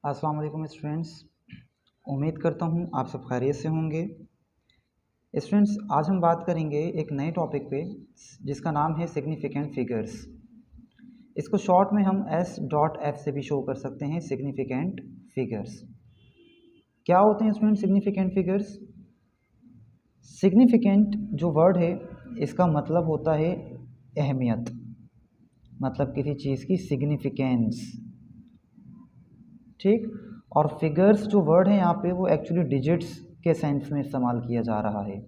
अस्सलाम वालेकुम स्टूडेंट्स। उम्मीद करता हूँ आप सब खैरियत से होंगे। स्टूडेंट्स, आज हम बात करेंगे एक नए टॉपिक पे जिसका नाम है सिग्निफिकेंट फिगर्स। इसको शॉर्ट में हम S.F से भी शो कर सकते हैं, सिग्निफिकेंट फिगर्स। क्या होते हैं स्टूडेंट सिग्निफिकेंट फिगर्स? सिग्निफिकेंट जो वर्ड है इसका मतलब होता है अहमियत, मतलब किसी चीज़ की सिग्निफिकेंस, ठीक। और फिगर्स जो वर्ड है यहाँ पे वो एक्चुअली डिजिट्स के सेंस में इस्तेमाल किया जा रहा है,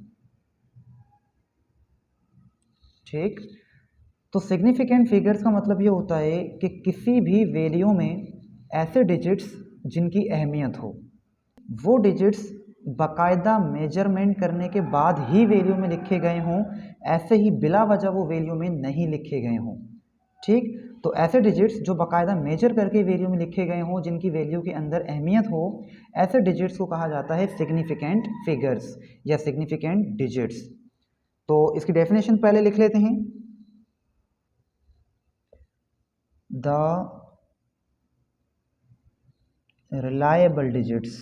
ठीक। तो सिग्निफिकेंट फिगर्स का मतलब ये होता है कि किसी भी वैल्यू में ऐसे डिजिट्स जिनकी अहमियत हो, वो डिजिट्स बाकायदा मेजरमेंट करने के बाद ही वैल्यू में लिखे गए हों, ऐसे ही बिला वजह वो वैल्यू में नहीं लिखे गए हों, ठीक। तो ऐसे डिजिट्स जो बाकायदा मेजर करके वैल्यू में लिखे गए हों, जिनकी वैल्यू के अंदर अहमियत हो, ऐसे डिजिट्स को कहा जाता है सिग्निफिकेंट फिगर्स या सिग्निफिकेंट डिजिट्स। तो इसकी डेफिनेशन पहले लिख लेते हैं। The reliable digits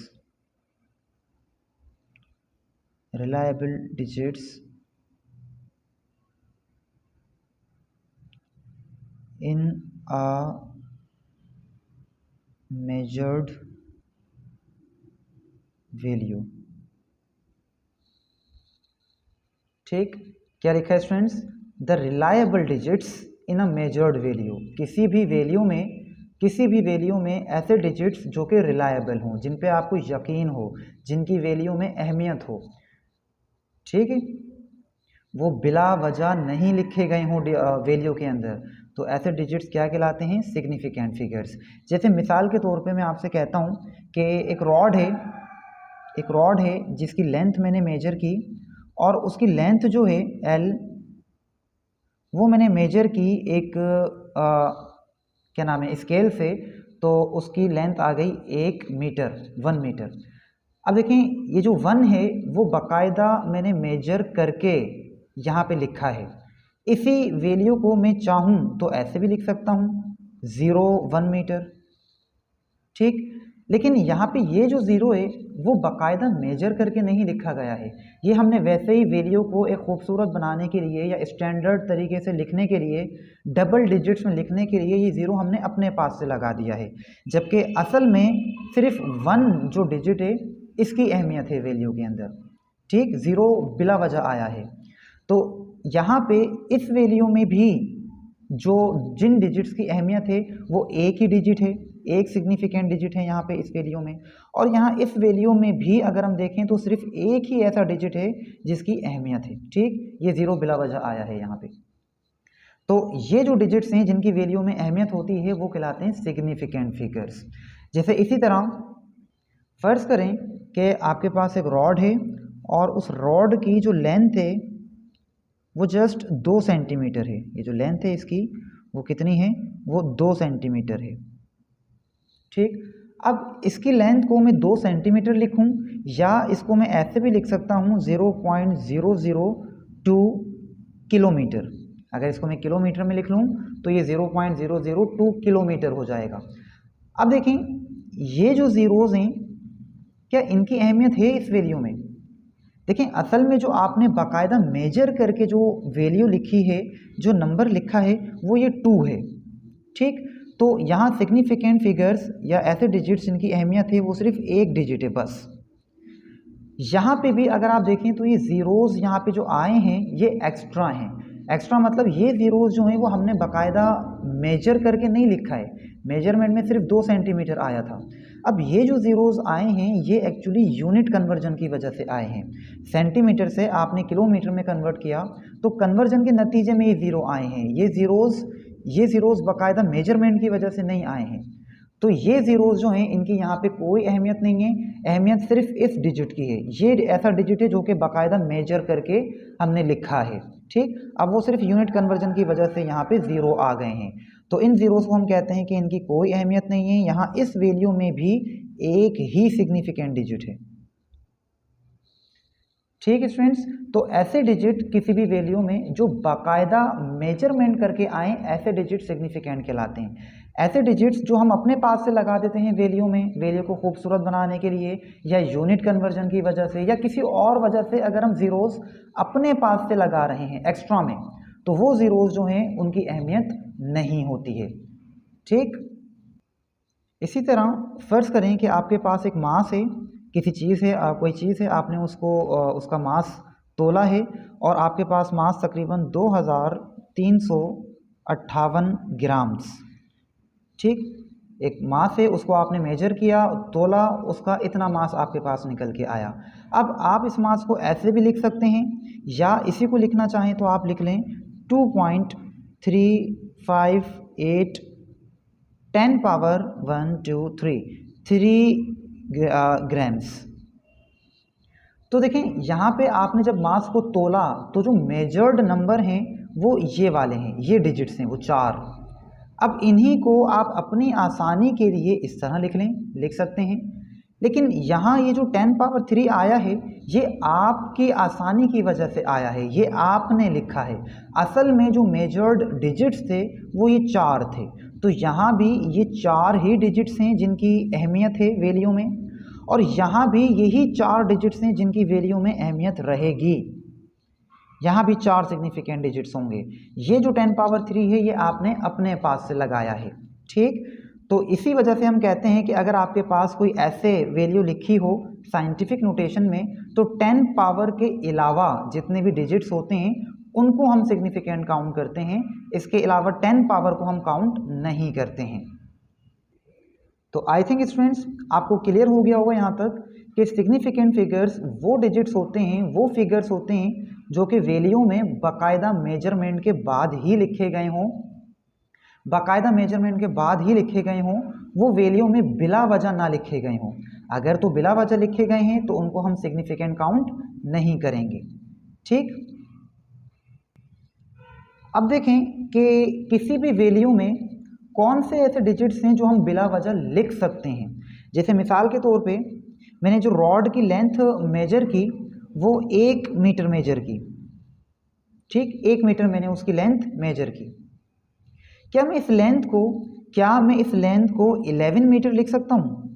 in a measured value, ठीक। क्या लिखा है students? The reliable digits in a measured value. किसी भी वैल्यू में ऐसे डिजिट्स जो कि रिलायबल हों, जिन पे आपको यकीन हो, जिनकी वैल्यू में अहमियत हो, ठीक है, वो बिला वजह नहीं लिखे गए हों वैल्यू के अंदर, तो ऐसे डिजिट्स क्या कहलाते हैं? Significant figures. जैसे मिसाल के तौर पे मैं आपसे कहता हूँ कि एक रॉड है जिसकी लेंथ मैंने मेजर की, और उसकी लेंथ जो है L, वो मैंने मेजर की एक क्या नाम है, स्केल से, तो उसकी लेंथ आ गई 1 मीटर। अब देखें, ये जो 1 है वो बाकायदा मैंने मेजर करके यहाँ पे लिखा है। इसी वैल्यू को मैं चाहूँ तो ऐसे भी लिख सकता हूँ, 1 मीटर, ठीक। लेकिन यहाँ पे ये जो 0 है वो बाकायदा मेजर करके नहीं लिखा गया है, ये हमने वैसे ही वैल्यू को एक खूबसूरत बनाने के लिए या स्टैंडर्ड तरीके से लिखने के लिए, डबल डिजिट्स में लिखने के लिए ये 0 हमने अपने पास से लगा दिया है, जबकि असल में सिर्फ 1 जो डिजिट है इसकी अहमियत है वैल्यू के अंदर, ठीक। 0 बिला वजह आया है। तो यहाँ पे इस वैल्यू में भी जिन डिजिट्स की अहमियत है वो एक ही डिजिट है, एक सिग्निफिकेंट डिजिट है यहाँ पे इस वैल्यू में, और यहाँ इस वैल्यू में भी अगर हम देखें तो सिर्फ एक ही ऐसा डिजिट है जिसकी अहमियत है, ठीक। ये 0 बिला वजह आया है यहाँ पे। तो ये जो डिजिट्स हैं जिनकी वैल्यू में अहमियत होती है वो कहलाते हैं सिग्निफिकेंट फिगर्स। जैसे इसी तरह फर्ज करें कि आपके पास एक रॉड है और उस रॉड की जो लेंथ है वो जस्ट 2 सेंटीमीटर है। ये जो लेंथ है इसकी वो कितनी है? वो 2 सेंटीमीटर है, ठीक। अब इसकी लेंथ को मैं 2 सेंटीमीटर लिखूं, या इसको मैं ऐसे भी लिख सकता हूं 0.002 किलोमीटर। अगर इसको मैं किलोमीटर में लिख लूं तो ये 0.002 किलोमीटर हो जाएगा। अब देखें, ये जो जीरोज हैं क्या इनकी अहमियत है इस वैल्यू में? देखें, असल में जो आपने बाकायदा मेजर करके जो वैल्यू लिखी है, जो नंबर लिखा है वो ये 2 है, ठीक। तो यहाँ सिग्निफिकेंट फिगर्स या ऐसे डिजिट्स जिनकी अहमियत है वो सिर्फ एक डिजिट है बस। यहाँ पे भी अगर आप देखें तो ये ज़ीरोज़ यहाँ पे जो आए हैं ये एक्स्ट्रा हैं। एक्स्ट्रा मतलब ये ज़ीरोज़ जो हैं वो हमने बाकायदा मेजर करके नहीं लिखा है, मेजरमेंट में सिर्फ 2 सेंटीमीटर आया था। अब ये जो ज़ीरोज़ आए हैं ये एक्चुअली यूनिट कन्वर्जन की वजह से आए हैं। सेंटीमीटर से आपने किलोमीटर में कन्वर्ट किया तो कन्वर्जन के नतीजे में ये ज़ीरो आए हैं। ये ज़ीरोज़ बाकायदा मेजरमेंट की वजह से नहीं आए हैं। तो ये ज़ीरोज़ जो हैं इनकी यहाँ पे कोई अहमियत नहीं है, अहमियत सिर्फ इस डिजिट की है। ये ऐसा डिजिट है जो कि बाकायदा मेजर करके हमने लिखा है, ठीक। अब वो सिर्फ यूनिट कन्वर्जन की वजह से यहाँ पे 0 आ गए हैं, तो इन ज़ीरोज़ को हम कहते हैं कि इनकी कोई अहमियत नहीं है। यहाँ इस वैल्यू में भी एक ही सिग्निफिकेंट डिजिट है, ठीक है स्टूडेंट्स। तो ऐसे डिजिट किसी भी वैल्यू में जो बाकायदा मेजरमेंट करके आए, ऐसे डिजिट सिग्निफिकेंट कहलाते हैं। ऐसे डिजिट्स जो हम अपने पास से लगा देते हैं वैल्यू में, वैल्यू को खूबसूरत बनाने के लिए या यूनिट कन्वर्जन की वजह से या किसी और वजह से, अगर हम ज़ीरोज़ अपने पास से लगा रहे हैं एक्स्ट्रा में, तो वो ज़ीरोज़ जो हैं उनकी अहमियत नहीं होती है। ठीक, इसी तरह फ़र्ज़ करें कि आपके पास एक मास है, किसी चीज़ है, कोई चीज़ है, आपने उसको उसका मास तोला है और आपके पास मास तकरीबन 2358 ग्राम्स। ठीक, एक मास है, उसको आपने मेजर किया, तोला, उसका इतना मास आपके पास निकल के आया। अब आप इस मास को ऐसे भी लिख सकते हैं या इसी को लिखना चाहें तो आप लिख लें 2.358 10 पावर 1 2 3 ग्राम्स। तो देखें यहाँ पे आपने जब मास को तोला तो जो मेजर्ड नंबर हैं वो ये वाले हैं, ये डिजिट्स हैं, वो 4। अब इन्हीं को आप अपनी आसानी के लिए इस तरह लिख सकते हैं, लेकिन यहाँ ये जो 10 पावर 3 आया है ये आपकी आसानी की वजह से आया है, ये आपने लिखा है। असल में जो मेजर्ड डिजिट्स थे वो ये 4 थे, तो यहाँ भी ये 4 ही डिजिट्स हैं जिनकी अहमियत है वैल्यू में, और यहाँ भी यही 4 डिजिट्स हैं जिनकी वैल्यू में अहमियत रहेगी। यहाँ भी 4 सिग्निफिकेंट डिजिट्स होंगे। ये जो 10 पावर 3 है ये आपने अपने पास से लगाया है। ठीक, तो इसी वजह से हम कहते हैं कि अगर आपके पास कोई ऐसे वैल्यू लिखी हो साइंटिफिक नोटेशन में, तो 10 पावर के अलावा जितने भी डिजिट्स होते हैं उनको हम सिग्निफिकेंट काउंट करते हैं, इसके अलावा 10 पावर को हम काउंट नहीं करते हैं। तो आई थिंक स्टूडेंट्स आपको क्लियर हो गया होगा यहाँ तक कि सिग्निफिकेंट फिगर्स वो डिजिट्स होते हैं, वो फिगर्स होते हैं जो कि वैल्यू में बाकायदा मेजरमेंट के बाद ही लिखे गए हों, बाकायदा मेजरमेंट के बाद ही लिखे गए हों, वो वैल्यू में बिला वजह ना लिखे गए हों। अगर तो बिला वजह लिखे गए हैं तो उनको हम सिग्निफिकेंट काउंट नहीं करेंगे। ठीक, अब देखें कि किसी भी वैल्यू में कौन से ऐसे डिजिट्स हैं जो हम बिला वजह लिख सकते हैं। जैसे मिसाल के तौर पे मैंने जो रॉड की लेंथ मेजर की वो 1 मीटर मेजर की। ठीक, 1 मीटर मैंने उसकी लेंथ मेजर की। क्या मैं इस लेंथ को 11 मीटर लिख सकता हूँ?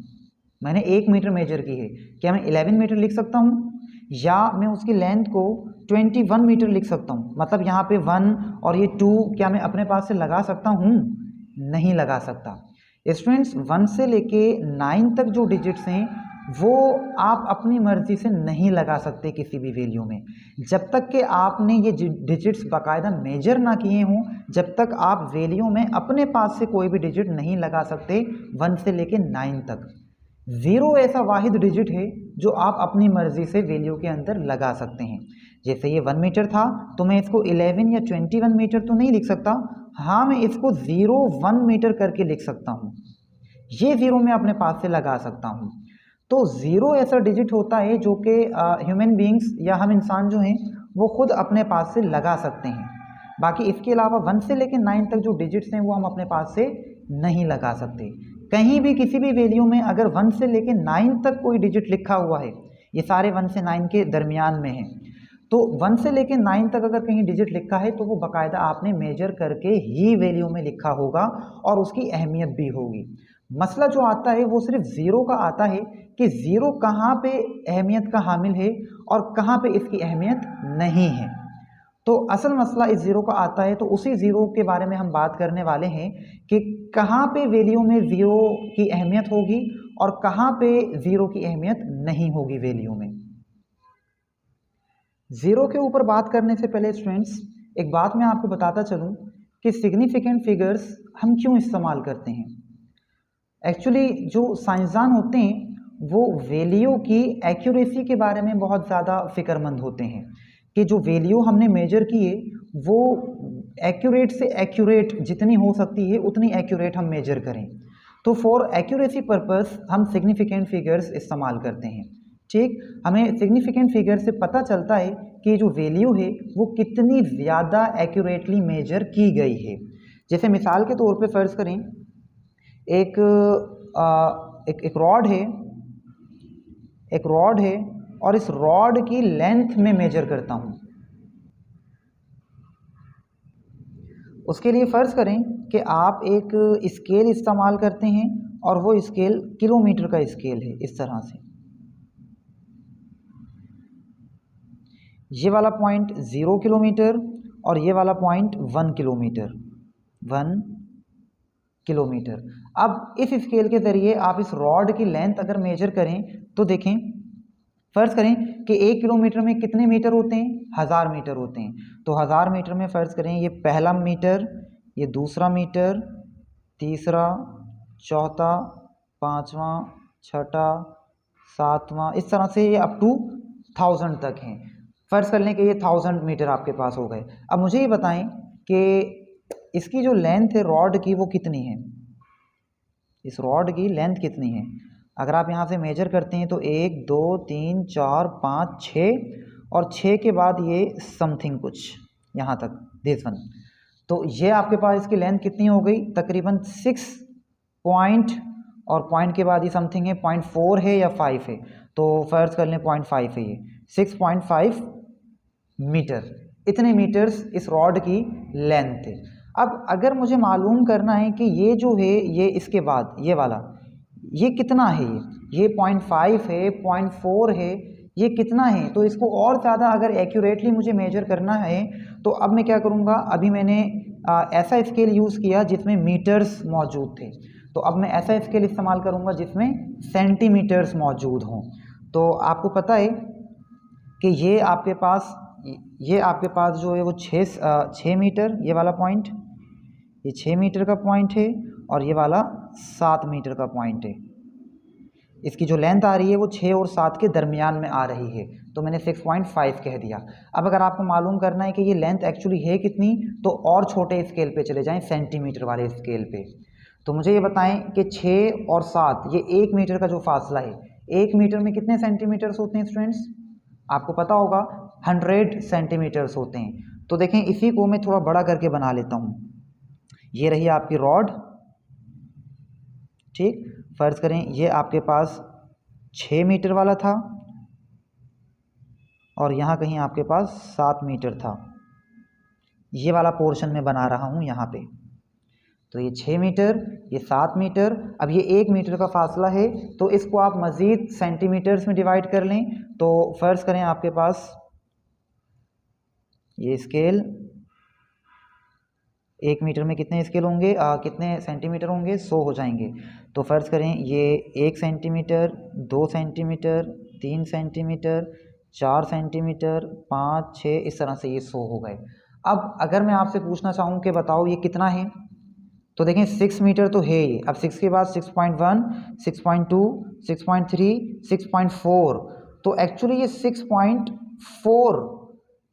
मैंने 1 मीटर मेजर की है, क्या मैं 11 मीटर लिख सकता हूँ? या मैं उसकी लेंथ को 21 मीटर लिख सकता हूँ? मतलब यहाँ पे 1 और ये 2 क्या मैं अपने पास से लगा सकता हूँ? नहीं लगा सकता। स्टूडेंट्स 1 से लेके 9 तक जो डिजिट्स हैं वो आप अपनी मर्जी से नहीं लगा सकते किसी भी वैल्यू में, जब तक कि आपने ये डिजिट्स बाकायदा मेजर ना किए हों, जब तक आप वैल्यू में अपने पास से कोई भी डिजिट नहीं लगा सकते 1 से लेके 9 तक। 0 ऐसा वाहिद डिजिट है जो आप अपनी मर्जी से वैल्यू के अंदर लगा सकते हैं। जैसे ये 1 मीटर था तो मैं इसको 11 या 21 मीटर तो नहीं लिख सकता, हाँ मैं इसको 0-1 मीटर करके लिख सकता हूँ। ये 0 मैं अपने पास से लगा सकता हूँ। तो 0 ऐसा डिजिट होता है जो कि ह्यूमन बींग्स या हम इंसान जो हैं वो खुद अपने पास से लगा सकते हैं। बाकी इसके अलावा 1 से लेकर 9 तक जो डिजिट्स हैं वो हम अपने पास से नहीं लगा सकते। कहीं भी किसी भी वैल्यू में अगर 1 से लेकर 9 तक कोई डिजिट लिखा हुआ है, ये सारे 1 से 9 के दरमियान में हैं, तो 1 से लेकर 9 तक अगर कहीं डिजिट लिखा है तो वो बाकायदा आपने मेजर करके ही वैल्यू में लिखा होगा और उसकी अहमियत भी होगी। मसला जो आता है वो सिर्फ 0 का आता है कि 0 कहाँ पे अहमियत का हामिल है और कहाँ पे इसकी अहमियत नहीं है। तो असल मसला इस 0 का आता है, तो उसी 0 के बारे में हम बात करने वाले हैं कि कहाँ पे वैल्यू में 0 की अहमियत होगी और कहाँ पे 0 की अहमियत नहीं होगी वैल्यू में। 0 के ऊपर बात करने से पहले स्टूडेंट्स एक बात मैं आपको बताता चलूँ कि सिग्निफिकेंट फिगर्स हम क्यों इस्तेमाल करते हैं। एक्चुअली जो साइंसदान होते हैं वो वैल्यू की एक्यूरेसी के बारे में बहुत ज़्यादा फ़िक्रमंद होते हैं कि जो वैल्यू हमने मेजर की है वो एक्यूरेट से एक्यूरेट जितनी हो सकती है उतनी एक्यूरेट हम मेजर करें। तो फॉर एक्यूरेसी पर्पस हम सिग्निफिकेंट फिगर्स इस्तेमाल करते हैं। ठीक, हमें सिग्निफिकेंट फिगर से पता चलता है कि जो वैल्यू है वो कितनी ज़्यादा एक्यूरेटली मेजर की गई है। जैसे मिसाल के तौर पे फ़र्ज़ करें एक रॉड है और इस रॉड की लेंथ में मेजर करता हूँ। उसके लिए फ़र्ज़ करें कि आप एक स्केल इस्तेमाल करते हैं और वो स्केल किलोमीटर का स्केल है, इस तरह से। ये वाला पॉइंट 0 किलोमीटर और ये वाला पॉइंट 1 किलोमीटर, 1 किलोमीटर। अब इस स्केल के ज़रिए आप इस रॉड की लेंथ अगर मेजर करें तो देखें, फ़र्ज़ करें कि 1 किलोमीटर में कितने मीटर होते हैं, 1000 मीटर होते हैं। तो 1000 मीटर में फ़र्ज़ करें ये पहला मीटर, ये दूसरा मीटर, तीसरा, चौथा, पाँचवा, छठा, सातवां, इस तरह से ये अप टू 1000 तक हैं। फ़र्ज़ कर लें कि ये 1000 मीटर आपके पास हो गए। अब मुझे ये बताएं कि इसकी जो लेंथ है रॉड की वो कितनी है, इस रॉड की लेंथ कितनी है। अगर आप यहाँ से मेजर करते हैं तो 1 2 3 4 5 6 और 6 के बाद ये समथिंग कुछ यहाँ तक, दिस वन। तो ये आपके पास इसकी लेंथ कितनी हो गई, तकरीबन 6 पॉइंट, और पॉइंट के बाद ये समथिंग है 0.4 है या 5 है, तो फ़र्ज़ कर लें 0.5 है, ये 6.5 मीटर, इतने मीटर्स इस रॉड की लेंथ है। अब अगर मुझे मालूम करना है कि ये जो है ये इसके बाद ये वाला ये कितना है, ये 0.5 है, 0.4 है, ये कितना है, तो इसको और ज़्यादा अगर एक्यूरेटली मुझे मेजर करना है तो अब मैं क्या करूँगा, अभी मैंने ऐसा स्केल यूज़ किया जिसमें मीटर्स मौजूद थे, तो अब मैं ऐसा स्केल इस्तेमाल करूँगा जिसमें सेंटीमीटर्स मौजूद हों। तो आपको पता है कि ये आपके पास जो है वो 6 मीटर, ये वाला पॉइंट, ये 6 मीटर का पॉइंट है और ये वाला 7 मीटर का पॉइंट है। इसकी जो लेंथ आ रही है वो 6 और 7 के दरमियान में आ रही है, तो मैंने 6.5 कह दिया। अब अगर आपको मालूम करना है कि ये लेंथ एक्चुअली है कितनी, तो और छोटे स्केल पे चले जाएं, सेंटीमीटर वाले स्केल पे। तो मुझे ये बताएं कि 6 और 7, ये 1 मीटर का जो फासला है, 1 मीटर में कितने सेंटीमीटर्स होते हैं स्टूडेंट्स, आपको पता होगा 100 सेंटीमीटर्स होते हैं। तो देखें इसी को मैं थोड़ा बड़ा करके बना लेता हूँ। ये रही आपकी रॉड, ठीक, फ़र्ज़ करें ये आपके पास 6 मीटर वाला था और यहाँ कहीं आपके पास 7 मीटर था, ये वाला पोर्शन मैं बना रहा हूँ यहाँ पे। तो ये 6 मीटर, ये 7 मीटर, अब ये 1 मीटर का फासला है, तो इसको आप मज़ीद सेंटीमीटर्स में डिवाइड कर लें। तो फ़र्ज़ करें आपके पास ये स्केल, 1 मीटर में कितने स्केल होंगे, कितने सेंटीमीटर होंगे, 100 हो जाएंगे। तो फ़र्ज़ करें ये 1 सेंटीमीटर, 2 सेंटीमीटर, 3 सेंटीमीटर, 4 सेंटीमीटर, 5 6, इस तरह से ये 100 हो गए। अब अगर मैं आपसे पूछना चाहूँ कि बताओ ये कितना है, तो देखें 6 मीटर तो है ये, अब 6 के बाद 6.1, 6.2, 6.3, 6.4, तो एक्चुअली ये 6.4,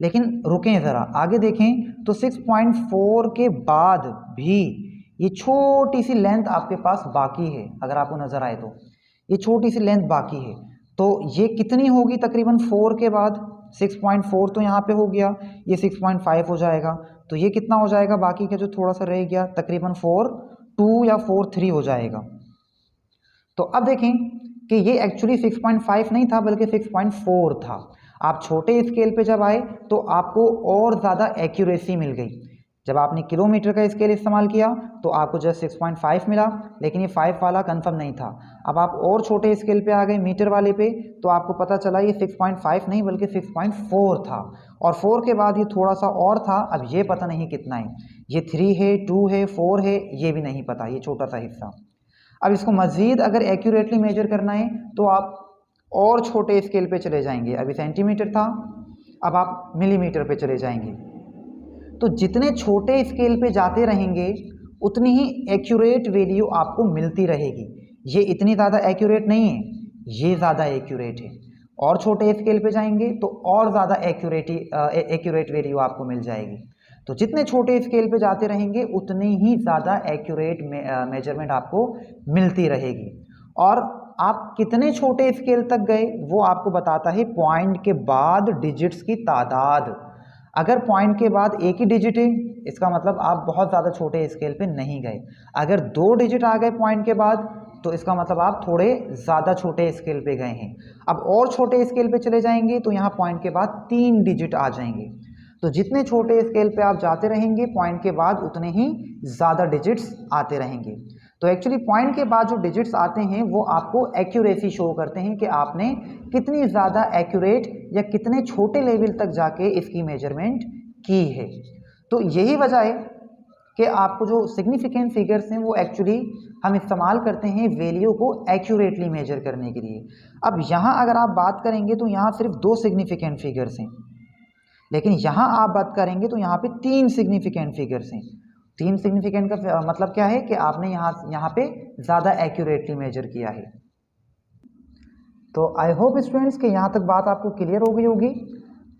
लेकिन रुकें ज़रा आगे देखें तो 6.4 के बाद भी ये छोटी सी लेंथ आपके पास बाकी है। अगर आपको नज़र आए तो ये छोटी सी लेंथ बाकी है, तो ये कितनी होगी, तकरीबन 4 के बाद 6.4 तो यहाँ पे हो गया, ये 6.5 हो जाएगा, तो ये कितना हो जाएगा, बाकी का जो थोड़ा सा रह गया तकरीबन 4.2 या 4.3 हो जाएगा। तो अब देखें कि ये एक्चुअली 6.5 नहीं था बल्कि 6.4 था। आप छोटे स्केल पे जब आए तो आपको और ज़्यादा एक्यूरेसी मिल गई। जब आपने किलोमीटर का स्केल इस्तेमाल किया तो आपको जस्ट 6.5 मिला, लेकिन ये 5 वाला कंफर्म नहीं था। अब आप और छोटे स्केल पे आ गए मीटर वाले पे, तो आपको पता चला ये 6.5 नहीं बल्कि 6.4 था, और 4 के बाद ये थोड़ा सा और था, अब ये पता नहीं कितना है, ये 3 है, 2 है, 4 है, ये भी नहीं पता, ये छोटा सा हिस्सा। अब इसको मज़ीद अगर एक्यूरेटली मेजर करना है तो आप और छोटे स्केल पे चले जाएंगे, अभी सेंटीमीटर था, अब आप मिलीमीटर पे चले जाएंगे। तो जितने छोटे स्केल पे जाते रहेंगे उतनी ही एक्यूरेट वैल्यू आपको मिलती रहेगी। ये इतनी ज़्यादा एक्यूरेट नहीं है, ये ज़्यादा एक्यूरेट है, और छोटे स्केल पे जाएंगे तो और ज़्यादा एक्यूरेट वैल्यू आपको मिल जाएगी। तो जितने छोटे स्केल पे जाते रहेंगे उतनी ही ज़्यादा एक्यूरेट मेजरमेंट आपको मिलती रहेगी। और आप कितने छोटे स्केल तक गए वो आपको बताता है पॉइंट के बाद डिजिट्स की तादाद। अगर पॉइंट के बाद एक ही डिजिट है इसका मतलब आप बहुत ज़्यादा छोटे स्केल पे नहीं गए। अगर 2 डिजिट आ गए पॉइंट के बाद तो इसका मतलब आप थोड़े ज़्यादा छोटे स्केल पे गए हैं। अब और छोटे स्केल पे चले जाएंगे तो यहाँ पॉइंट के बाद 3 डिजिट आ जाएंगे। तो जितने छोटे स्केल पे आप जाते रहेंगे पॉइंट के बाद उतने ही ज़्यादा डिजिट्स आते रहेंगे। तो एक्चुअली पॉइंट के बाद जो डिजिट्स आते हैं वो आपको एक्यूरेसी शो करते हैं कि आपने कितनी ज़्यादा एक्यूरेट या कितने छोटे लेवल तक जाके इसकी मेजरमेंट की है। तो यही वजह है कि आपको जो सिग्निफिकेंट फिगर्स हैं वो एक्चुअली हम इस्तेमाल करते हैं वैल्यू को एक्यूरेटली मेजर करने के लिए। अब यहाँ अगर आप बात करेंगे तो यहाँ सिर्फ 2 सिग्निफिकेंट फिगर्स हैं, लेकिन यहाँ आप बात करेंगे तो यहाँ पे 3 सिग्निफिकेंट फिगर्स हैं। 3 सिग्निफिकेंट का मतलब क्या है कि आपने यहाँ पे ज़्यादा एक्यूरेटली मेजर किया है। तो आई होप स्टूडेंट्स कि यहाँ तक बात आपको क्लियर हो गई होगी।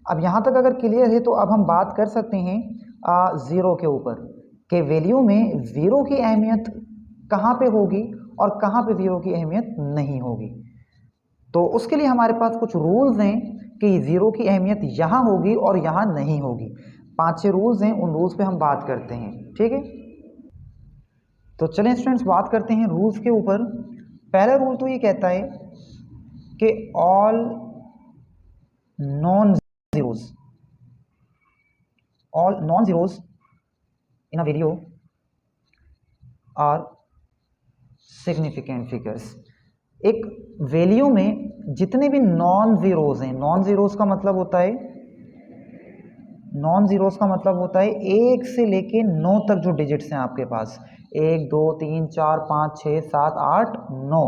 अब यहाँ तक अगर क्लियर है तो अब हम बात कर सकते हैं ज़ीरो के ऊपर, कि वैल्यू में ज़ीरो की अहमियत कहाँ पे होगी और कहाँ पे ज़ीरो की अहमियत नहीं होगी। तो उसके लिए हमारे पास कुछ रूल्स हैं कि ज़ीरो की अहमियत यहाँ होगी और यहाँ नहीं होगी। 5-6 रूल्स हैं, उन रूल्स पे हम बात करते हैं, ठीक है। तो चलें स्टूडेंट्स बात करते हैं रूल्स के ऊपर। पहला रूल तो ये कहता है कि all non zeros in a value are significant figures. एक वैल्यू में जितने भी नॉन ज़ीरोज़ हैं, नॉन ज़ीरोज़ का मतलब होता है 1 से लेके 9 तक जो डिजिट्स हैं आपके पास, 1 2 3 4 5 6 7 8 9,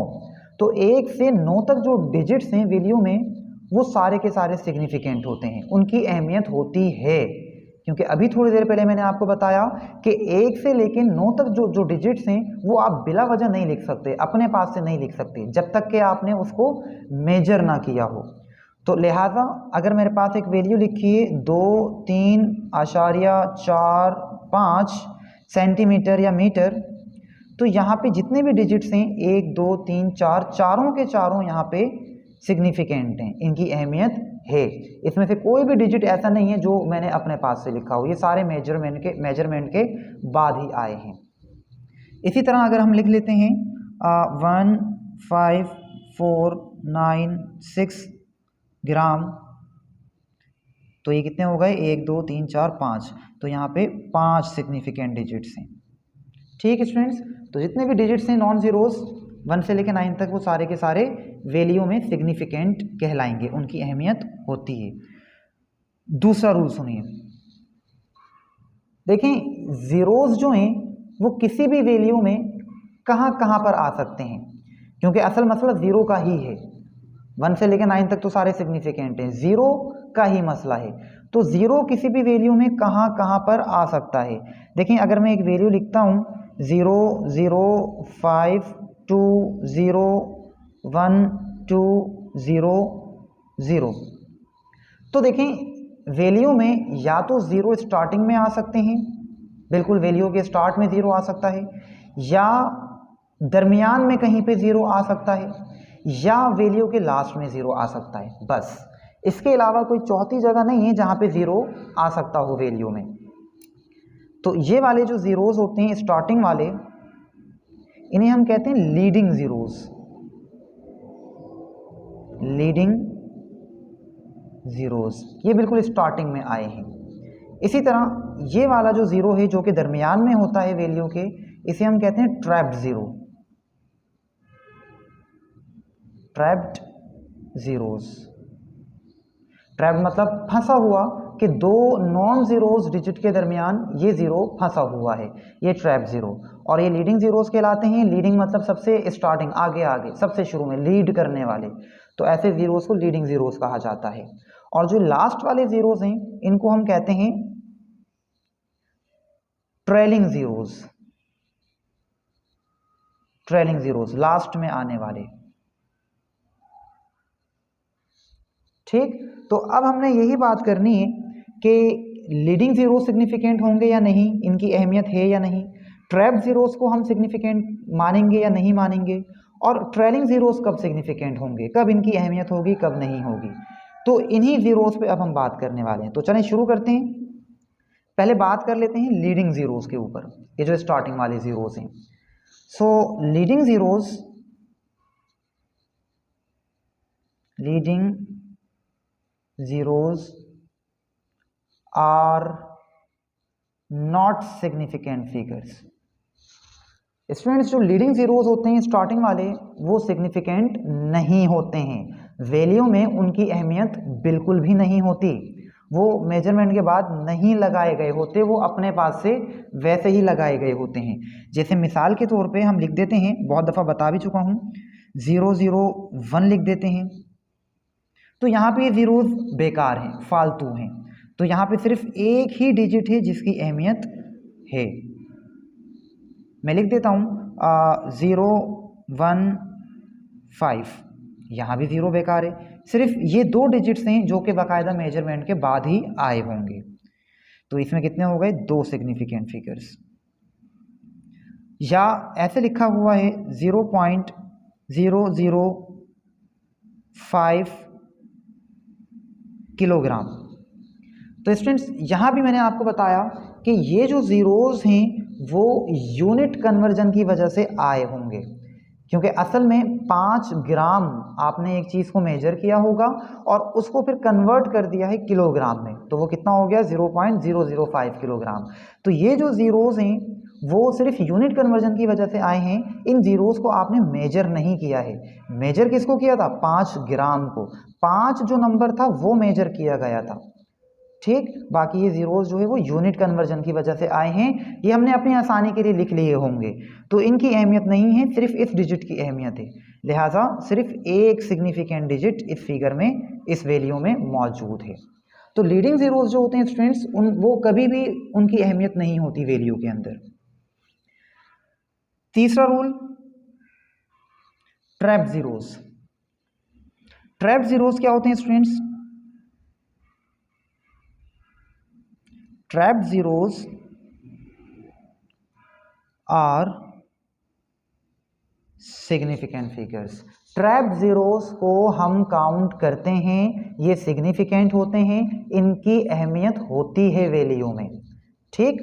तो 1 से 9 तक जो डिजिट्स हैं वैल्यू में वो सारे के सारे सिग्निफिकेंट होते हैं, उनकी अहमियत होती है। क्योंकि अभी थोड़ी देर पहले मैंने आपको बताया कि 1 से लेकर 9 तक जो डिजिट्स हैं वो आप बिला वजह नहीं लिख सकते, अपने पास से नहीं लिख सकते जब तक कि आपने उसको मेजर ना किया हो। तो लिहाजा अगर मेरे पास एक वैल्यू लिखी है 2-3.45 सेंटीमीटर या मीटर, तो यहाँ पे जितने भी डिजिट्स हैं 1 2 3 4, चारों के चारों यहाँ पे सिग्निफिकेंट हैं, इनकी अहमियत है। इसमें से कोई भी डिजिट ऐसा नहीं है जो मैंने अपने पास से लिखा हो, ये सारे मेजरमेंट के बाद ही आए हैं। इसी तरह अगर हम लिख लेते हैं 15496 ग्राम, तो ये कितने हो गए 1 2 3 4 5, तो यहाँ पे 5 सिग्निफिकेंट डिजिट्स हैं, ठीक है स्टूडेंट्स। तो जितने भी डिजिट्स हैं नॉन ज़ीरोज़ 1 से लेकर 9 तक वो सारे के सारे वैल्यू में सिग्निफिकेंट कहलाएंगे, उनकी अहमियत होती है। दूसरा रूल सुनिए, देखें ज़ीरोज़ जो हैं वो किसी भी वैल्यू में कहाँ कहाँ पर आ सकते हैं, क्योंकि असल मसला ज़ीरो का ही है। 1 से लेकर 9 तक तो सारे सिग्निफिकेंट हैं, ज़ीरो का ही मसला है। तो ज़ीरो किसी भी वैल्यू में कहाँ कहाँ पर आ सकता है। देखें अगर मैं एक वैल्यू लिखता हूँ 0 0 5 2 0 1 2 0 0, तो देखें वैल्यू में या तो ज़ीरो स्टार्टिंग में आ सकते हैं, बिल्कुल वैल्यू के स्टार्ट में ज़ीरो आ सकता है, या दरमियान में कहीं पे ज़ीरो आ सकता है, या वैल्यू के लास्ट में ज़ीरो आ सकता है। बस इसके अलावा कोई चौथी जगह नहीं है जहाँ पे ज़ीरो आ सकता हो वैल्यू में। तो ये वाले जो ज़ीरोज़ होते हैं स्टार्टिंग वाले, इन्हें हम कहते हैं लीडिंग ज़ीरोज़, लीडिंग ज़ीरोज़, ये बिल्कुल स्टार्टिंग में आए हैं। इसी तरह ये वाला जो ज़ीरो है जो कि दरमियान में होता है वैल्यू के, इसे हम कहते हैं trapped zero, trapped zeros. Trapped मतलब फंसा हुआ, कि दो नॉन ज़ीरोज़ डिजिट के दरमियान ये ज़ीरो फंसा हुआ है, ये ट्रैप्ड ज़ीरो। और ये लीडिंग ज़ीरोज़ कहलाते हैं। लीडिंग मतलब सबसे स्टार्टिंग, आगे आगे सबसे शुरू में लीड करने वाले, तो ऐसे ज़ीरोज़ को लीडिंग ज़ीरोज़ कहा जाता है। और जो लास्ट वाले ज़ीरोज़ हैं इनको हम कहते हैं trailing zeros, trailing zeros last में आने वाले, ठीक। तो अब हमने यही बात करनी है कि लीडिंग ज़ीरो सिग्निफिकेंट होंगे या नहीं, इनकी अहमियत है या नहीं, ट्रैप्ड ज़ीरोज़ को हम सिग्निफिकेंट मानेंगे या नहीं मानेंगे, और ट्रेलिंग ज़ीरोज़ कब सिग्निफिकेंट होंगे, कब इनकी अहमियत होगी कब नहीं होगी। तो इन्हीं ज़ीरोज़ पे अब हम बात करने वाले हैं। तो चलें शुरू करते हैं। पहले बात कर लेते हैं लीडिंग ज़ीरोज़ के ऊपर, ये जो स्टार्टिंग वाले ज़ीरोज़ हैं। So leading zeros are not significant figures. Students, जो लीडिंग जीरोज होते हैं स्टार्टिंग वाले, वो सिग्निफिकेंट नहीं होते हैं। वैल्यू में उनकी अहमियत बिल्कुल भी नहीं होती, वो मेजरमेंट के बाद नहीं लगाए गए होते, वो अपने पास से वैसे ही लगाए गए होते हैं। जैसे मिसाल के तौर पे हम लिख देते हैं, बहुत दफ़ा बता भी चुका हूँ, 001 लिख देते हैं, तो यहाँ पे ये जीरोज बेकार हैं, फालतू हैं। तो यहाँ पे सिर्फ एक ही डिजिट है जिसकी अहमियत है। मैं लिख देता हूँ 015, यहाँ भी ज़ीरो बेकार है। सिर्फ ये दो डिजिट्स हैं जो कि बाकायदा मेजरमेंट के बाद ही आए होंगे। तो इसमें कितने हो गए? 2 सिग्निफिकेंट फिगर्स। या ऐसे लिखा हुआ है 0.005 किलोग्राम। तो स्टूडेंट्स, यहाँ भी मैंने आपको बताया कि ये जो ज़ीरोज़ हैं वो यूनिट कन्वर्जन की वजह से आए होंगे, क्योंकि असल में 5 ग्राम आपने एक चीज़ को मेजर किया होगा और उसको फिर कन्वर्ट कर दिया है किलोग्राम में, तो वो कितना हो गया? 0.005 किलोग्राम। तो ये जो ज़ीरोज़ हैं वो सिर्फ यूनिट कन्वर्जन की वजह से आए हैं। इन ज़ीरोज़ को आपने मेजर नहीं किया है। मेजर किसको किया था? 5 ग्राम को। 5 जो नंबर था वो मेजर किया गया था, ठीक। बाकी ये जीरोस जो है वो यूनिट कन्वर्जन की वजह से आए हैं। ये हमने अपनी आसानी के लिए लिख लिए होंगे, तो इनकी अहमियत नहीं है, सिर्फ इस डिजिट की अहमियत है। लिहाजा सिर्फ एक सिग्निफिकेंट डिजिट इस फिगर में, इस वैल्यू में मौजूद है। तो लीडिंग जीरोस जो होते हैं स्टूडेंट्स, वो कभी भी उनकी अहमियत नहीं होती वैल्यू के अंदर। तीसरा rule, trap zeros. Trap zeros क्या होते हैं students? Trap zeros are significant figures। Trap zeros को हम काउंट करते हैं, ये सिग्निफिकेंट होते हैं, इनकी अहमियत होती है वैल्यू में, ठीक।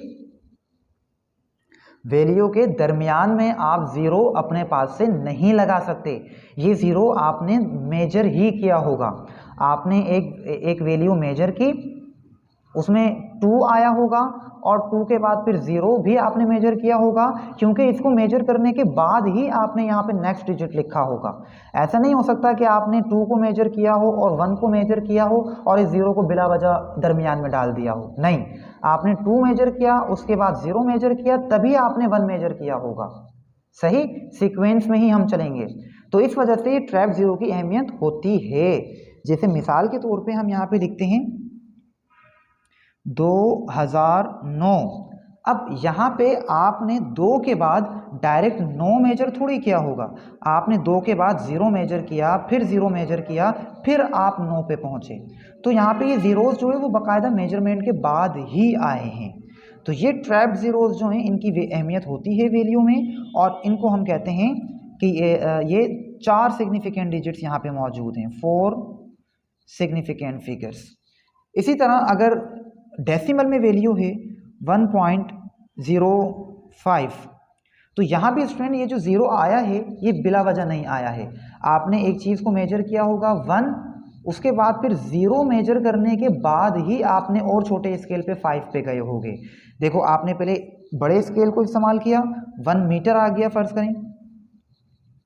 वैल्यू के दरमियान में आप ज़ीरो अपने पास से नहीं लगा सकते। ये ज़ीरो आपने मेजर ही किया होगा। आपने एक वैल्यू मेजर की, उसमें 2 आया होगा और 2 के बाद फिर 0 भी आपने मेजर किया होगा, क्योंकि इसको मेजर करने के बाद ही आपने यहाँ पे नेक्स्ट डिजिट लिखा होगा। ऐसा नहीं हो सकता कि आपने 2 को मेजर किया हो और 1 को मेजर किया हो और इस 0 को बिला वजह दरमियान में डाल दिया हो। नहीं, आपने 2 मेजर किया, उसके बाद 0 मेजर किया, तभी आपने 1 मेजर किया होगा। सही सीक्वेंस में ही हम चलेंगे। तो इस वजह से ट्रैप जीरो की अहमियत होती है। जैसे मिसाल के तौर पे हम यहाँ पे लिखते हैं 2009। अब यहाँ पे आपने 2 के बाद डायरेक्ट 9 मेजर थोड़ी किया होगा, आपने 2 के बाद 0 मेजर किया, फिर 0 मेजर किया, फिर आप 9 पे पहुँचे। तो यहाँ पे ये ज़ीरोज़ जो है वो बाकायदा मेजरमेंट के बाद ही आए हैं। तो ये ट्रैप ज़ीरोज़ जो हैं इनकी अहमियत होती है वैल्यू में, और इनको हम कहते हैं कि ये 4 सिग्निफिकेंट डिजिट्स यहाँ पे मौजूद हैं, 4 सिग्निफिकेंट फिगर्स। इसी तरह अगर डेसिमल में वैल्यू है 1.05, तो यहाँ भी स्टूडेंट ये जो 0 आया है ये बिला वजह नहीं आया है। आपने एक चीज़ को मेजर किया होगा 1, उसके बाद फिर 0 मेजर करने के बाद ही आपने और छोटे स्केल पे 5 पे गए होगे। देखो, आपने पहले बड़े स्केल को इस्तेमाल किया, 1 मीटर आ गया फ़र्ज़ करें,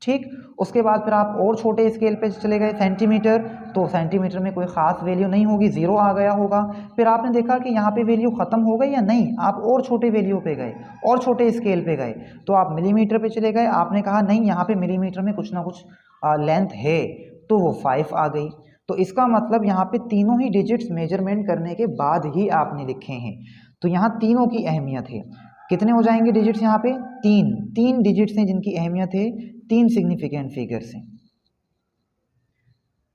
ठीक। उसके बाद फिर आप और छोटे स्केल पे चले गए सेंटीमीटर, तो सेंटीमीटर में कोई ख़ास वैल्यू नहीं होगी, 0 आ गया होगा। फिर आपने देखा कि यहाँ पे वैल्यू ख़त्म हो गई या नहीं, आप और छोटे वैल्यू पे गए और छोटे स्केल पे गए, तो आप मिलीमीटर पे चले गए, आपने कहा नहीं यहाँ पे मिलीमीटर में कुछ ना कुछ लेंथ है, तो वो 5 आ गई। तो इसका मतलब यहाँ पे तीनों ही डिजिट्स मेजरमेंट करने के बाद ही आपने लिखे हैं। तो यहाँ तीनों की अहमियत है। कितने हो जाएंगे डिजिट्स यहाँ पे? 3 डिजिट्स हैं जिनकी अहमियत है, 3 सिग्निफिकेंट फिगर्स हैं।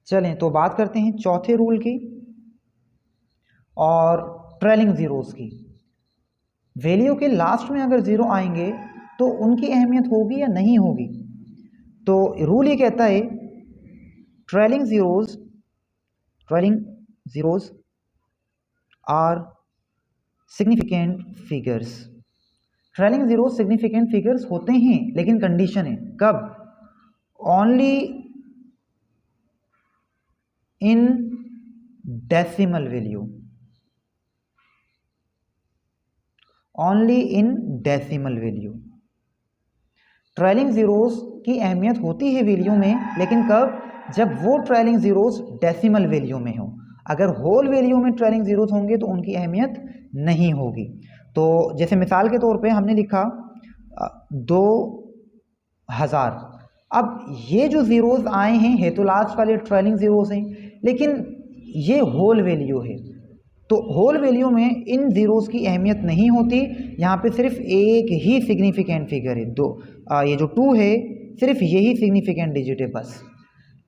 चलें तो बात करते हैं चौथे रूल की और ट्रेलिंग ज़ीरोज़ की। वैल्यू के लास्ट में अगर 0 आएंगे तो उनकी अहमियत होगी या नहीं होगी? तो रूल ये कहता है trailing zeros are significant figures. Trailing zero significant figures होते हैं, लेकिन कंडीशन है, कब? Only in decimal value. Only in decimal value. Trailing zeros की अहमियत होती है वैल्यू में, लेकिन कब? जब वो ट्रेलिंग ज़ीरोज़ डेसिमल वैल्यू में हो। अगर होल वैल्यू में ट्रेलिंग ज़ीरोज़ होंगे तो उनकी अहमियत नहीं होगी। तो जैसे मिसाल के तौर पे हमने लिखा 2000। अब ये जो ज़ीरोज़ आए हैं ये तो लास्ट वाले ट्रेलिंग ज़ीरोज़ हैं, लेकिन ये होल वैल्यू है, तो होल वैल्यू में इन ज़ीरोज़ की अहमियत नहीं होती। यहाँ पे सिर्फ एक ही सिग्निफिकेंट फिगर है, ये जो 2 है सिर्फ यही सिग्निफिकेंट डिजिट है बस।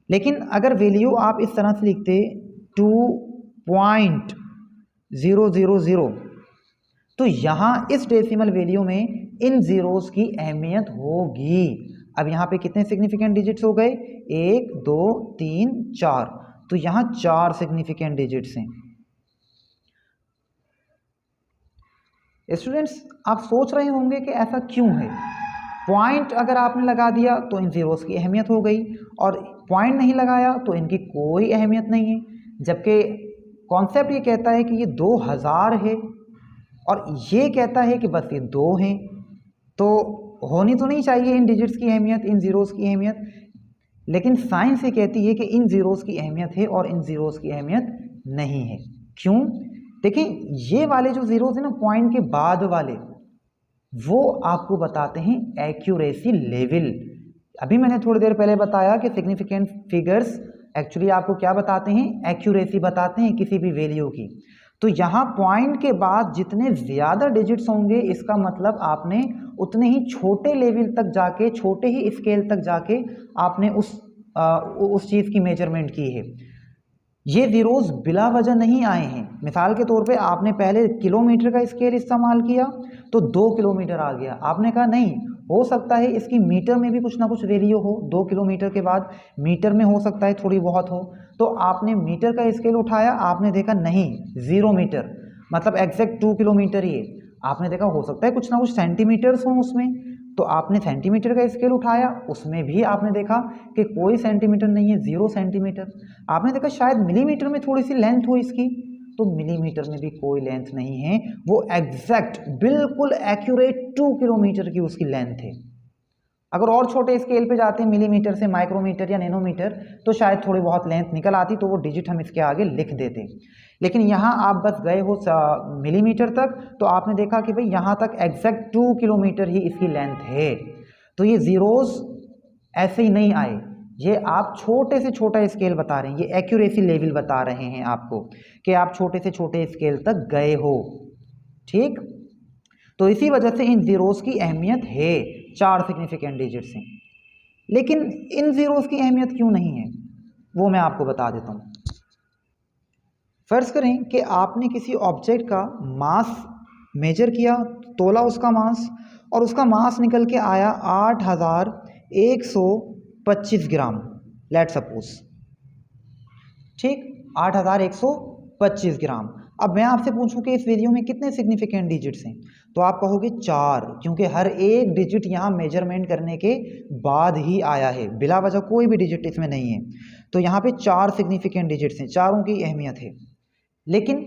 लेकिन अगर वैल्यू आप इस तरह से लिखते 2.000, तो यहाँ इस डेसिमल वैल्यू में इन ज़ीरोज़ की अहमियत होगी। अब यहाँ पे कितने सिग्निफिकेंट डिजिट्स हो गए? 1 2 3 4, तो यहाँ 4 सिग्निफिकेंट डिजिट्स हैं। स्टूडेंट्स, आप सोच रहे होंगे कि ऐसा क्यों है। पॉइंट अगर आपने लगा दिया तो इन ज़ीरोज़ की अहमियत हो गई, और पॉइंट नहीं लगाया तो इनकी कोई अहमियत नहीं है। जबकि कॉन्सेप्ट ये कहता है कि ये 2000 है, और ये कहता है कि बस ये 2 हैं, तो होनी तो नहीं चाहिए इन डिजिट्स की अहमियत, इन ज़ीरोज़ की अहमियत। लेकिन साइंस ये कहती है कि इन ज़ीरोज़ की अहमियत है और इन ज़ीरोज़ की अहमियत नहीं है। क्यों? देखिए, ये वाले जो ज़ीरोज़ हैं ना, पॉइंट के बाद वाले, वो आपको बताते हैं एक्यूरेसी लेवल। अभी मैंने थोड़ी देर पहले बताया कि सिग्निफिकेंट फिगर्स एक्चुअली आपको क्या बताते हैं? एक्यूरेसी बताते हैं किसी भी वैल्यू की। तो यहाँ पॉइंट के बाद जितने ज़्यादा डिजिट्स होंगे, इसका मतलब आपने उतने ही छोटे लेवल तक जाके, छोटे ही स्केल तक जाके आपने उस चीज़ की मेजरमेंट की है। ये ज़ीरोज़ बिला वजह नहीं आए हैं। मिसाल के तौर पे आपने पहले किलोमीटर का स्केल इस्तेमाल किया तो 2 किलोमीटर आ गया। आपने कहा नहीं, हो सकता है इसकी मीटर में भी कुछ ना कुछ वैल्यू हो, 2 किलोमीटर के बाद मीटर में हो सकता है थोड़ी बहुत हो। तो आपने मीटर का स्केल उठाया, आपने देखा नहीं 0 मीटर, मतलब एग्जैक्ट 2 किलोमीटर ही है। आपने देखा हो सकता है कुछ ना कुछ सेंटीमीटर्स हों उसमें, तो आपने सेंटीमीटर का स्केल उठाया, उसमें भी आपने देखा कि कोई सेंटीमीटर नहीं है, 0 सेंटीमीटर। आपने देखा शायद मिलीमीटर में थोड़ी सी लेंथ हो इसकी, तो मिलीमीटर में भी कोई लेंथ नहीं है, वो एग्जैक्ट बिल्कुल एक्यूरेट 2 किलोमीटर की उसकी लेंथ है। अगर और छोटे स्केल पे जाते हैं, मिलीमीटर से माइक्रोमीटर या नैनोमीटर, तो शायद थोड़ी बहुत लेंथ निकल आती, तो वो डिजिट हम इसके आगे लिख देते। लेकिन यहाँ आप बस गए हो मिलीमीटर तक, तो आपने देखा कि भाई यहाँ तक एग्जैक्ट 2 किलोमीटर ही इसकी लेंथ है। तो ये ज़ीरोज़ ऐसे ही नहीं आए, ये आप छोटे से छोटा स्केल बता रहे हैं, ये एक्यूरेसी लेवल बता रहे हैं आपको कि आप छोटे से छोटे स्केल तक गए हो। ठीक, तो इसी वजह से इन ज़ीरोज़ की अहमियत है, 4 सिग्निफिकेंट डिजिट्स हैं। लेकिन इन ज़ीरोज़ की अहमियत क्यों नहीं है, वो मैं आपको बता देता हूँ। फ़र्ज़ करें कि आपने किसी ऑब्जेक्ट का मास मेजर किया, तोला उसका मास, और उसका मास निकल के आया 8125 ग्राम, लेट सपोज। ठीक, 8125 ग्राम। अब मैं आपसे पूछूं कि इस वैल्यू में कितने सिग्निफिकेंट डिजिट्स हैं, तो आप कहोगे 4, क्योंकि हर एक डिजिट यहाँ मेजरमेंट करने के बाद ही आया है, बिला वजह कोई भी डिजिट इसमें नहीं है। तो यहाँ पे 4 सिग्निफिकेंट डिजिट्स हैं, चारों की अहमियत है। लेकिन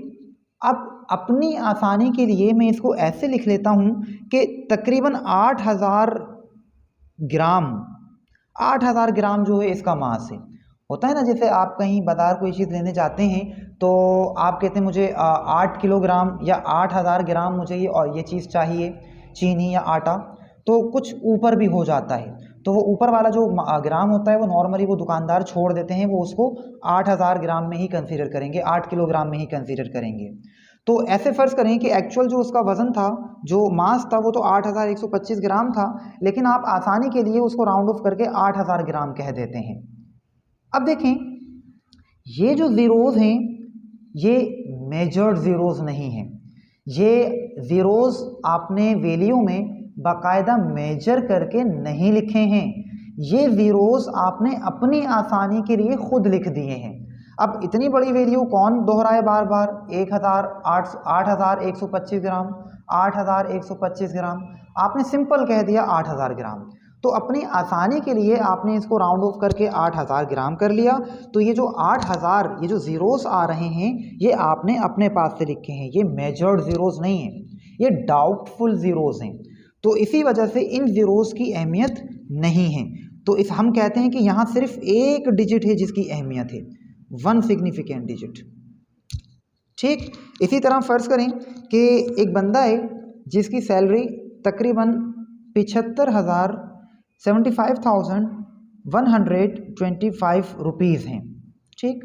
अब अपनी आसानी के लिए मैं इसको ऐसे लिख लेता हूँ कि तकरीबन 8000 ग्राम जो है इसका मास है। होता है ना, जैसे आप कहीं बाजार कोई चीज़ लेने जाते हैं तो आप कहते हैं मुझे 8 किलोग्राम या 8000 ग्राम मुझे ये चीज़ चाहिए, चीनी या आटा, तो कुछ ऊपर भी हो जाता है। तो वो ऊपर वाला जो ग्राम होता है वो नॉर्मली वो दुकानदार छोड़ देते हैं, वो उसको 8000 ग्राम में ही कंसीडर करेंगे, 8 किलोग्राम में ही कंसीडर करेंगे। तो ऐसे फ़र्ज़ करें कि एक्चुअल जो उसका वज़न था, जो मास था, वो तो 8125 ग्राम था, लेकिन आप आसानी के लिए उसको राउंड ऑफ करके 8000 ग्राम कह देते हैं। अब देखें, ये जो ज़ीरोज़ हैं ये मेजर्ड ज़ीरोज़ नहीं हैं, ये ज़ीरोज़ आपने वैल्यू में बाकायदा मेजर करके नहीं लिखे हैं, ये ज़ीरोज़ आपने अपनी आसानी के लिए खुद लिख दिए हैं। अब इतनी बड़ी वैल्यू कौन दोहराए बार बार, 8125 ग्राम, 8125 ग्राम, आपने सिंपल कह दिया 8000 ग्राम। तो अपनी आसानी के लिए आपने इसको राउंड ऑफ करके 8000 ग्राम कर लिया। तो ये जो 8000, ये जो ज़ीरोज़ आ रहे हैं, ये आपने अपने पास से लिखे हैं, ये मेजर्ड ज़ीरोज़ नहीं है। ये डाउटफुल ज़ीरोज़ हैं, तो इसी वजह से इन ज़ीरोज़ की अहमियत नहीं है। तो इस हम कहते हैं कि यहाँ सिर्फ एक डिजिट है जिसकी अहमियत है, वन सिग्निफिकेंट डिजिट। ठीक इसी तरह फ़र्ज़ करें कि एक बंदा है जिसकी सैलरी तकरीबन 75,125 रुपीज़ हैं। ठीक,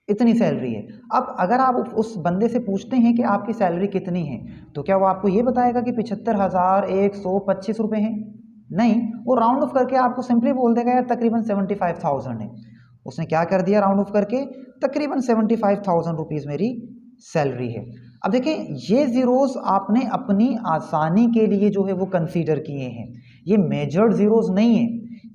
इतनी सैलरी है। अब अगर आप उस बंदे से पूछते हैं कि आपकी सैलरी कितनी है, तो क्या वो आपको ये बताएगा कि 75,125 रुपये हैं? नहीं, वो राउंड ऑफ करके आपको सिंपली बोल देगा यार तकरीबन 75,000 है। उसने क्या कर दिया, राउंड ऑफ करके तकरीबन 75,000 रुपीज़ मेरी सैलरी है। अब देखें, ये ज़ीरोज़ आपने अपनी आसानी के लिए जो है वो कंसीडर किए हैं, ये मेजर्ड ज़ीरोज़ नहीं है।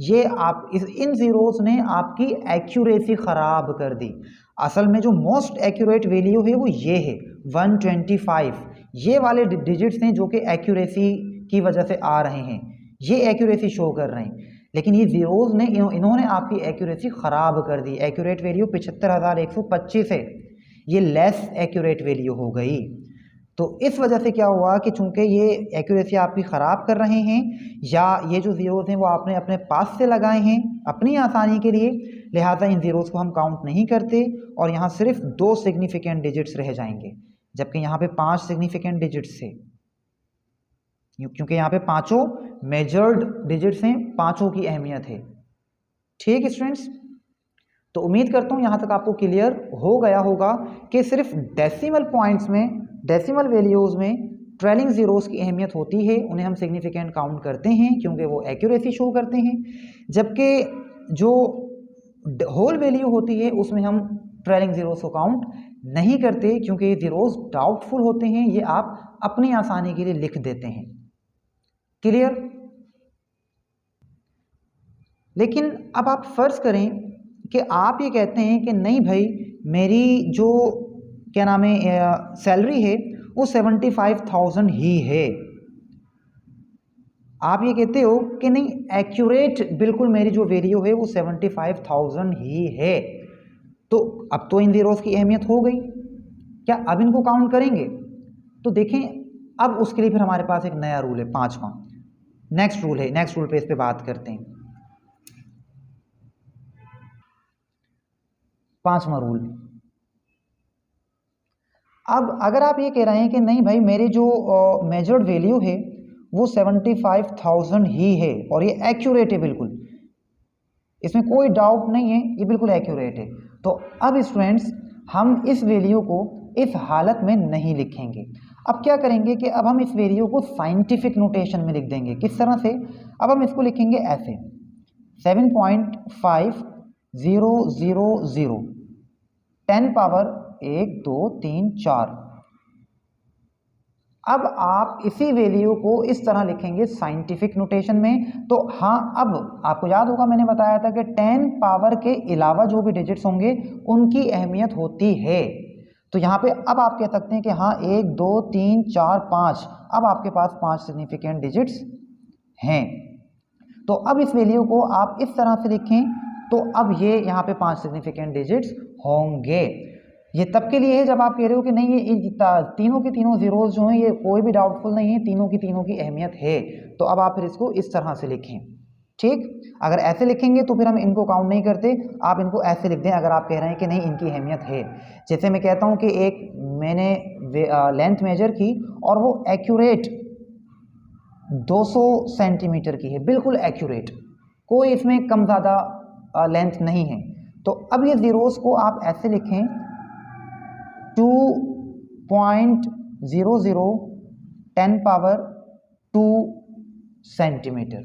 ये आप इन ज़ीरोज़ ने आपकी एक्यूरेसी ख़राब कर दी। असल में जो मोस्ट एक्यूरेट वैल्यू है वो ये है 125। ये वाले डिजिट्स हैं जो कि एक्यूरेसी की वजह से आ रहे हैं, ये एक्यूरेसी शो कर रहे हैं, लेकिन ये ज़ीरोज़ ने इन्होंने आपकी एक्यूरेसी ख़राब कर दी। एक्यूरेट वैल्यू 75,125 है, ये लेस एक्यूरेट वैल्यू हो गई। तो इस वजह से क्या हुआ कि चूंकि ये एक्यूरेसी आपकी ख़राब कर रहे हैं, या ये जो ज़ीरोज़ हैं वो आपने अपने पास से लगाए हैं अपनी आसानी के लिए, लिहाजा इन ज़ीरोज़ को हम काउंट नहीं करते और यहाँ सिर्फ 2 सिग्निफिकेंट डिजिट्स रह जाएंगे, जबकि यहाँ पे 5 सिग्निफिकेंट डिजिट्स थे, क्योंकि यहाँ पे पाँचों मेजर्ड डिजिट्स हैं, पाँचों की अहमियत है। ठीक स्टूडेंट्स, तो उम्मीद करता हूँ यहाँ तक आपको क्लियर हो गया होगा कि सिर्फ डेसिमल पॉइंट्स में, डेसिमल वैल्यूज़ में ट्रेलिंग ज़ीरोज़ की अहमियत होती है, उन्हें हम सिग्निफिकेंट काउंट करते हैं क्योंकि वो एक्यूरेसी शो करते हैं, जबकि जो होल वैल्यू होती है उसमें हम ट्रेलिंग ज़ीरोज़ को काउंट नहीं करते क्योंकि ये ज़ीरोज़ डाउटफुल होते हैं, ये आप अपनी आसानी के लिए लिख देते हैं। क्लियर? लेकिन अब आप फ़र्ज़ करें कि आप ये कहते हैं कि नहीं भाई, मेरी जो क्या नाम है सैलरी है वो 75,000 ही है। आप ये कहते हो कि नहीं, एक्यूरेट बिल्कुल मेरी जो वैल्यू है वो 75,000 ही है। तो अब तो इन ज़ीरोज़ की अहमियत हो गई, क्या अब इनको काउंट करेंगे? तो देखें, अब उसके लिए फिर हमारे पास एक नया रूल है, 5वां नेक्स्ट रूल है। नेक्स्ट रूल पे इस पे बात करते हैं। 5वां रूल, अब अगर आप ये कह रहे हैं कि नहीं भाई, मेरी जो मेजर्ड वैल्यू है वो 75,000 ही है और ये एक्यूरेट है, बिल्कुल इसमें कोई डाउट नहीं है, ये बिल्कुल एक्यूरेट है, तो अब स्टूडेंट्स हम इस वैल्यू को इस हालत में नहीं लिखेंगे। अब क्या करेंगे कि अब हम इस वैल्यू को साइंटिफिक नोटेशन में लिख देंगे। किस तरह से? अब हम इसको लिखेंगे ऐसे 7.5000 10 पावर 1 2 3 4। अब आप इसी वैल्यू को इस तरह लिखेंगे साइंटिफिक नोटेशन में। तो हाँ, अब आपको याद होगा मैंने बताया था कि 10 पावर के अलावा जो भी डिजिट्स होंगे उनकी अहमियत होती है। तो यहाँ पे अब आप कह सकते हैं कि हाँ 1 2 3 4 5, अब आपके पास 5 सिग्निफिकेंट डिजिट्स हैं। तो अब इस वैल्यू को आप इस तरह से लिखें, तो अब ये यहाँ पे 5 सिग्निफिकेंट डिजिट्स होंगे। ये तब के लिए है जब आप कह रहे हो कि नहीं, ये तीनों के तीनों ज़ीरोज़ जो हैं ये कोई भी डाउटफुल नहीं है, तीनों की तीनों की अहमियत है। तो अब आप फिर इसको इस तरह से लिखें। ठीक, अगर ऐसे लिखेंगे तो फिर हम इनको काउंट नहीं करते, आप इनको ऐसे लिख दें अगर आप कह रहे हैं कि नहीं इनकी अहमियत है। जैसे मैं कहता हूँ कि एक मैंने लेंथ मेजर की और वो एक्यूरेट 200 सेंटीमीटर की है, बिल्कुल एक्यूरेट, कोई इसमें कम ज़्यादा लेंथ नहीं है। तो अब ये ज़ीरोज़ को आप ऐसे लिखें 2.00 10 पावर 2 सेंटीमीटर।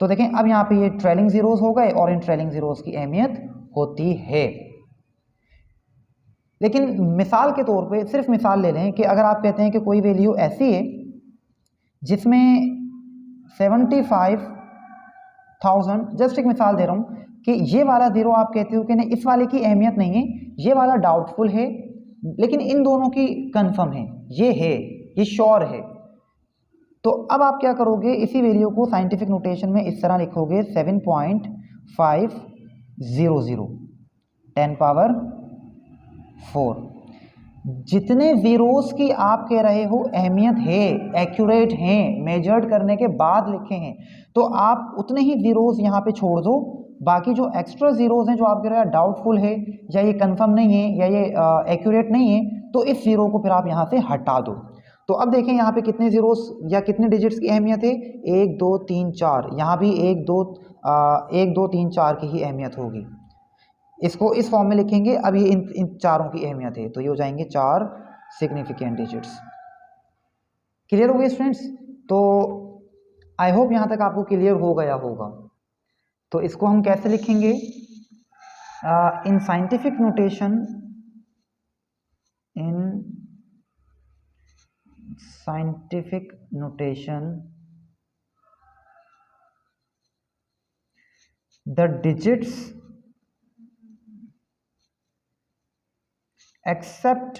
तो देखें, अब यहाँ पे ये ट्रेलिंग ज़ीरोज़ हो गए और इन ट्रेलिंग ज़ीरोज़ की अहमियत होती है। लेकिन मिसाल के तौर पे सिर्फ मिसाल ले लें कि अगर आप कहते हैं कि कोई वैल्यू ऐसी है जिसमें 75,000, जस्ट एक मिसाल दे रहा हूँ कि ये वाला ज़ीरो आप कहते हो कि नहीं इस वाले की अहमियत नहीं है, ये वाला डाउटफुल है, लेकिन इन दोनों की कंफर्म है, ये है, ये श्योर है। तो अब आप क्या करोगे, इसी वैल्यू को साइंटिफिक नोटेशन में इस तरह लिखोगे 7.500 10 पावर 4। जितने ज़ीरोस की आप कह रहे हो अहमियत है, एक्यूरेट हैं, मेजर्ड करने के बाद लिखे हैं, तो आप उतने ही ज़ीरोस यहाँ पे छोड़ दो। बाकी जो एक्स्ट्रा ज़ीरोस हैं जो आप कह रहे हो डाउटफुल है या ये कंफर्म नहीं है या ये एक्यूरेट नहीं है, तो इस ज़ीरो को फिर आप यहाँ से हटा दो। तो अब देखें यहाँ पे कितने ज़ीरोस या कितने डिजिट्स की अहमियत है, 1 2 3 4, यहाँ भी 1 2 3 4 की ही अहमियत होगी। इसको इस फॉर्म में लिखेंगे। अब ये इन चारों की अहमियत है, तो ये हो जाएंगे 4 सिग्निफिकेंट डिजिट्स। क्लियर हो गए स्टूडेंट्स? तो आई होप यहाँ तक आपको क्लियर हो गया होगा। तो इसको हम कैसे लिखेंगे? In scientific notation, the digits except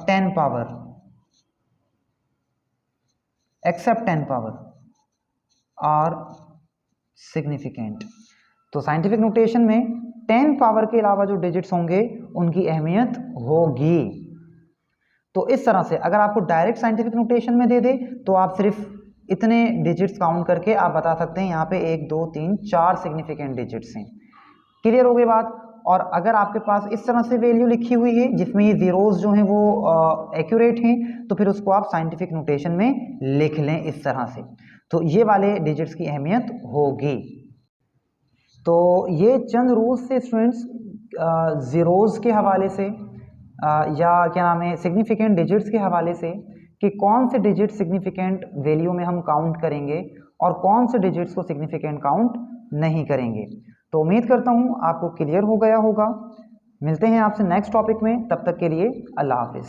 10 power are significant। तो साइंटिफिक नोटेशन में 10 पावर के अलावा जो डिजिट्स होंगे उनकी अहमियत होगी। तो इस तरह से अगर आपको डायरेक्ट साइंटिफिक नोटेशन में दे दे तो आप सिर्फ इतने डिजिट्स काउंट करके आप बता सकते हैं यहाँ पे 1 2 3 4 सिग्निफिकेंट डिजिट्स हैं। क्लियर हो गई बात? और अगर आपके पास इस तरह से वैल्यू लिखी हुई है जिसमें ये जीरोस जो हैं वो एक्यूरेट हैं, तो फिर उसको आप साइंटिफिक नोटेशन में लिख लें इस तरह से। तो ये वाले डिजिट्स की अहमियत होगी। तो ये चंद रूल्स थे स्टूडेंट्स जीरोस के हवाले से या क्या नाम है सिग्निफिकेंट डिजिट्स के हवाले से, कि कौन से डिजिट सिग्निफिकेंट वैल्यू में हम काउंट करेंगे और कौन से डिजिट्स को सिग्निफिकेंट काउंट नहीं करेंगे। तो उम्मीद करता हूँ आपको क्लियर हो गया होगा। मिलते हैं आपसे नेक्स्ट टॉपिक में, तब तक के लिए अल्लाह हाफिज़।